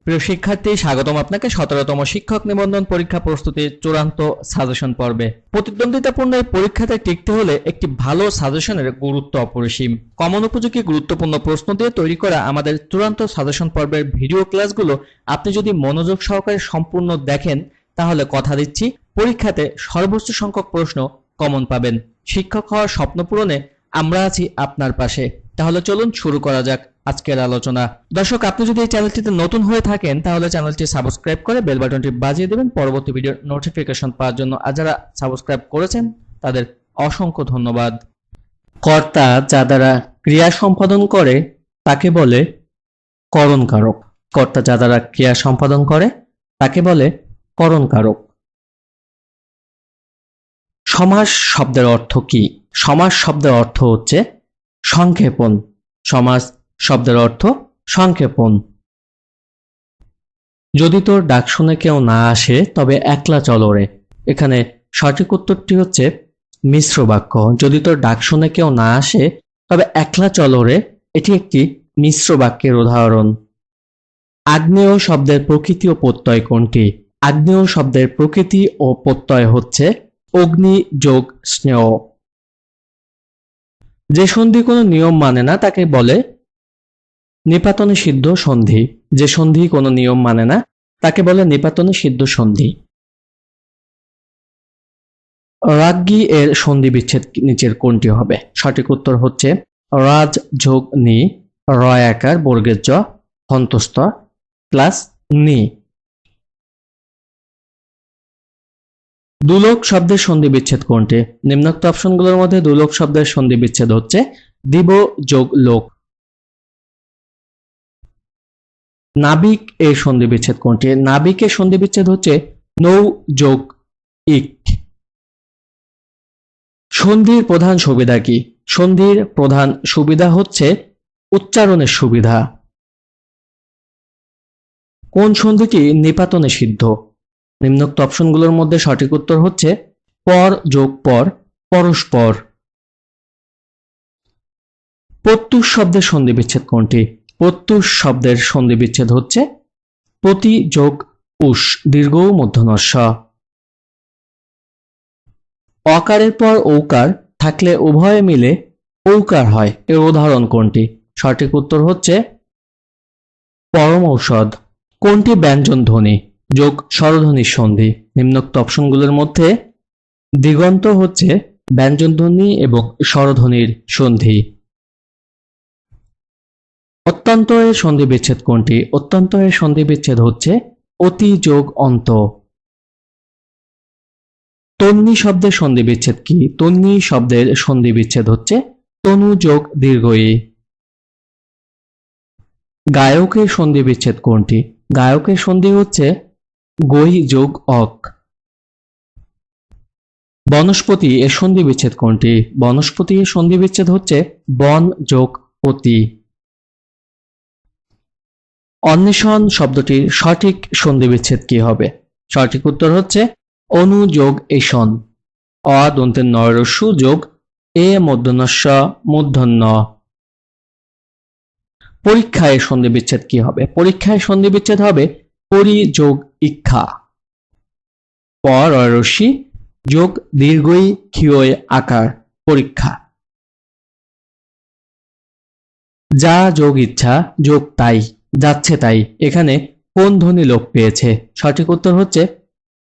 প্রিয় শিক্ষার্থী, স্বাগতম আপনাকে 17তম শিক্ষক নিবন্ধন পরীক্ষা প্রস্তুতির চূড়ান্ত সাজেশন পর্বে। প্রতিদ্বন্দ্বিতাপূর্ণ এই পরীক্ষাতে টিকতে হলে একটি ভালো সাজেশনের গুরুত্ব অপরিসীম। কমন উপযোগী গুরুত্বপূর্ণ প্রশ্ন দিয়ে তৈরি করা আমাদের চূড়ান্ত সাজেশন পর্বের ভিডিও ক্লাসগুলো আপনি যদি মনোযোগ সহকারে সম্পূর্ণ দেখেন, তাহলে কথা দিচ্ছি পরীক্ষাতে সর্বোচ্চ সংখ্যক প্রশ্ন কমন পাবেন। শিক্ষক হওয়ার স্বপ্ন পূরণে আমরা আছি আপনার পাশে। তাহলে চলুন শুরু করা যাক আজকের আলোচনা। দর্শক, আপনি যদি এই চ্যানেলটিতে নতুন হয়ে থাকেন তাহলে চ্যানেলটি সাবস্ক্রাইব করে বেল বাটনটি বাজিয়ে দেবেন পরবর্তী ভিডিওর নোটিফিকেশন পাওয়ার জন্য। আর যারা সাবস্ক্রাইব করেছেন তাদের অসংখ্য ধন্যবাদ। কর্তা যা দ্বারা ক্রিয়া সম্পাদন করে তাকে বলে করণকারক। কর্তা যা দ্বারা ক্রিয়া সম্পাদন করে তাকে বলে করণকারক। সমাস শব্দের অর্থ কি? সমাস শব্দের অর্থ হচ্ছে সংক্ষেপণ। সমাস শব্দের অর্থ সংক্ষেপণ। যদি তোর ডাক শুনে কেউ না আসে তবে একলা চলো রে। এখানে সঠিক উত্তরটি হচ্ছে মিশ্র বাক্য। যদি তোর ডাক শুনে কেউ না আসে তবে একলা চলো রে, এটি একটি মিশ্র বাক্যের উদাহরণ। আগ্নেয় শব্দের প্রকৃতি ও প্রত্যয় কোনটি? আগ্নেয় শব্দের প্রকৃতি ও প্রত্যয় হচ্ছে অগ্নি যোগ স্নেহ। যে সন্ধি কোনো নিয়ম মানে না তাকে বলে নিপাতনে সিদ্ধ সন্ধি। যে সন্ধি কোনো নিয়ম মানে না তাকে বলে নিপাতনে সিদ্ধ সন্ধি। রাজ্ঞী এর সন্ধি বিচ্ছেদ নিচের কোনটি হবে? সঠিক উত্তর হচ্ছে রাজ যোগ নি, রয় আকার বর্গের জ হন্তস্থ প্লাস নি। দুলোক শব্দের সন্ধি বিচ্ছেদ কোনটি? নিম্নোক্ত অপশনগুলোর মধ্যে দুলোক শব্দের সন্ধি বিচ্ছেদ হচ্ছে দিব যোগ লোক। নাবিক এর সন্ধি বিচ্ছেদ কোনটি? নাবিকের সন্ধি বিচ্ছেদ হচ্ছে নৌ যোগ ইক। সন্ধির প্রধান সুবিধা কি? সন্ধির প্রধান সুবিধা হচ্ছে উচ্চারণের সুবিধা। কোন সন্ধিটি নিপাতনে সিদ্ধ? নিম্নোক্ত অপশনগুলোর মধ্যে সঠিক উত্তর হচ্ছে পর যোগ পর, পরস্পর। প্রত্যুষ শব্দের সন্ধি বিচ্ছেদ কোনটি? প্রত্যুষ শব্দের সন্ধি বিচ্ছেদ হচ্ছে প্রতি যোগ উষ, দীর্ঘ মূর্ধন্য ষ। অকারের পর ঔকার থাকলে উভয়ে মিলে ঔকার হয়, এর উদাহরণ কোনটি? সঠিক উত্তর হচ্ছে পরম ঔষধ। কোনটি ব্যঞ্জন ধ্বনি যোগ স্বরধ্বনির সন্ধি? নিম্নোক্ত অপশনগুলোর মধ্যে দিগন্ত হচ্ছে ব্যঞ্জন ধ্বনি এবং স্বরধ্বনির সন্ধি। অত্যন্ত এর সন্ধি বিচ্ছেদ কোনটি? অত্যন্ত এর সন্ধি বিচ্ছেদ হচ্ছে অতি যোগ অন্ত। তন্নি শব্দের সন্ধি বিচ্ছেদ কি? তন্নি শব্দের সন্ধি বিচ্ছেদ হচ্ছে তনু যোগ দীর্ঘ ই। গায়কের সন্ধি বিচ্ছেদ কোনটি? গায়কের সন্ধি হচ্ছে গই যোগ অক। বনস্পতি এর সন্ধি বিচ্ছেদ কোনটি? বনস্পতি এর সন্ধি বিচ্ছেদ হচ্ছে বন যোগ পতি। অন্বেষণ শব্দটির সঠিক সন্ধি বিচ্ছেদ কি হবে? সঠিক উত্তর হচ্ছে অনু যোগ এষণ। অ দন্তের নয়রস্যু যোগ এ মূর্ধন্যস্য মূর্ধন্য। পরীক্ষায় সন্ধি বিচ্ছেদ কি হবে? পরীক্ষায় সন্ধি বিচ্ছেদ হবে পরি যোগ ইক্ষা। পর রস্যি যোগ দীর্ঘই ক্ষীয় আকার পরীক্ষা। যা যোগ ইচ্ছা যোগ তাই, যাচ্ছে তাই। এখানে কোন ধ্বনি লোপ পেয়েছে? সঠিক উত্তর হচ্ছে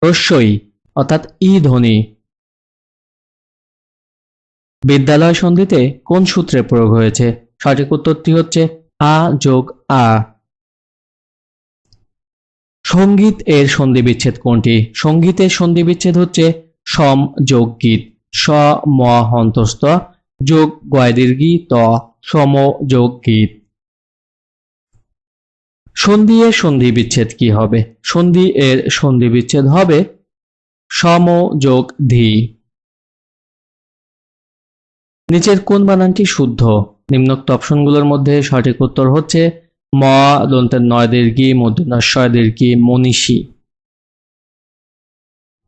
রস্যই অর্থাৎ ই ধ্বনি। বিদ্যালয় সন্ধিতে কোন সূত্রের প্রয়োগ হয়েছে? সঠিক উত্তরটি হচ্ছে আ যোগ আ। সঙ্গীত এর সন্ধি বিচ্ছেদ কোনটি? সঙ্গীতের সন্ধি বিচ্ছেদ হচ্ছে সম যোগ গীত। স ম হন্তস্থ যোগ গয় দীর্ঘি ত, সম যোগ গীত। সন্ধি এর সন্ধি বিচ্ছেদ কি হবে? সন্ধি এর সন্ধি বিচ্ছেদ হবে সম যোগ ধি। নিচের কোন বানানটি শুদ্ধ? নিম্নোক্ত অপশনগুলোর মধ্যে সঠিক উত্তর হচ্ছে ম দন্তের নয় দীর্ঘি মূর্ধন্য ষ দীর্ঘি মনীষী।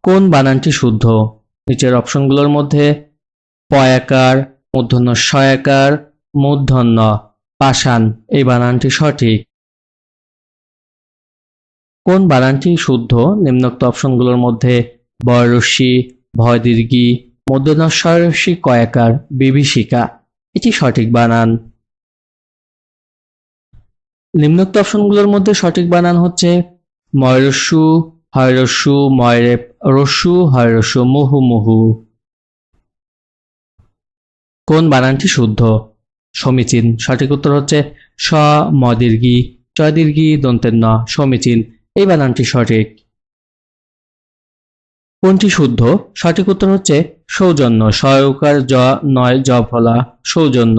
কোন বানানটি শুদ্ধ? নিচের অপশনগুলোর মধ্যে পয়াকার মূর্ধন্য ষয়াকার মূর্ধন্য পাষাণ এই বানানটি সঠিক। কোন বানানটি শুদ্ধ নিম্নোক্ত অপশনগুলোর মধ্যে? বয়রস্যি, ভয় দীর্ঘি, মধ্যস্বরস্যি কয়াকার, বিভীষিকা। এটি সঠিক বানান। নিম্নোক্ত অপশনগুলোর মধ্যে সঠিক বানান হচ্ছে ময়রস্যু, হয়রস্যু, ময়রেপ, রস্যু, হয়রস্যু, মুহুর্মুহু। কোন বানানটি শুদ্ধ? সমীচীন। সঠিক উত্তর হচ্ছে স, ম দীর্ঘি, চ দীর্ঘি, দন্তের ন, সমীচীন। এই বানানটি সঠিক। কোনটি শুদ্ধ? সঠিক উত্তর হচ্ছে সৌজন্য। সয়কার জ নয় জ ফলা, সৌজন্য।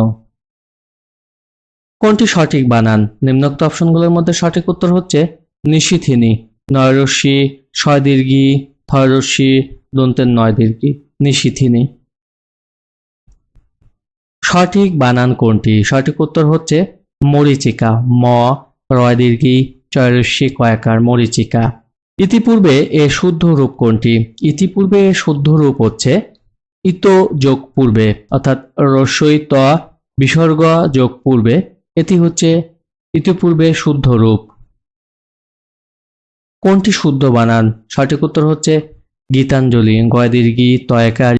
কোনটি সঠিক বানান? নিম্নোক্ত অপশনগুলোর মধ্যে সঠিক উত্তর হচ্ছে নিশিথিনী। নয়রস্যি, ছয় দীর্ঘি, থয়রস্যি, দন্তের নয় দীর্ঘি, নিশিথিনী। সঠিক বানান কোনটি? সঠিক উত্তর হচ্ছে মরীচিকা। ম, রয় দীর্ঘি, চয়রস্যি কয়াকার, মরীচিকা। ইতিপূর্বে এর শুদ্ধ রূপ কোনটি? ইতিপূর্বে এর শুদ্ধ রূপ হচ্ছে ইত যোগ পূর্বে, অর্থাৎ রস্যই ত বিসর্গ যোগ পূর্বে। এটি হচ্ছে ইতিপূর্বে শুদ্ধ রূপ। কোনটি শুদ্ধ বানান? সঠিক উত্তর হচ্ছে গীতাঞ্জলি। গয় দীর্ঘি, তয়কার,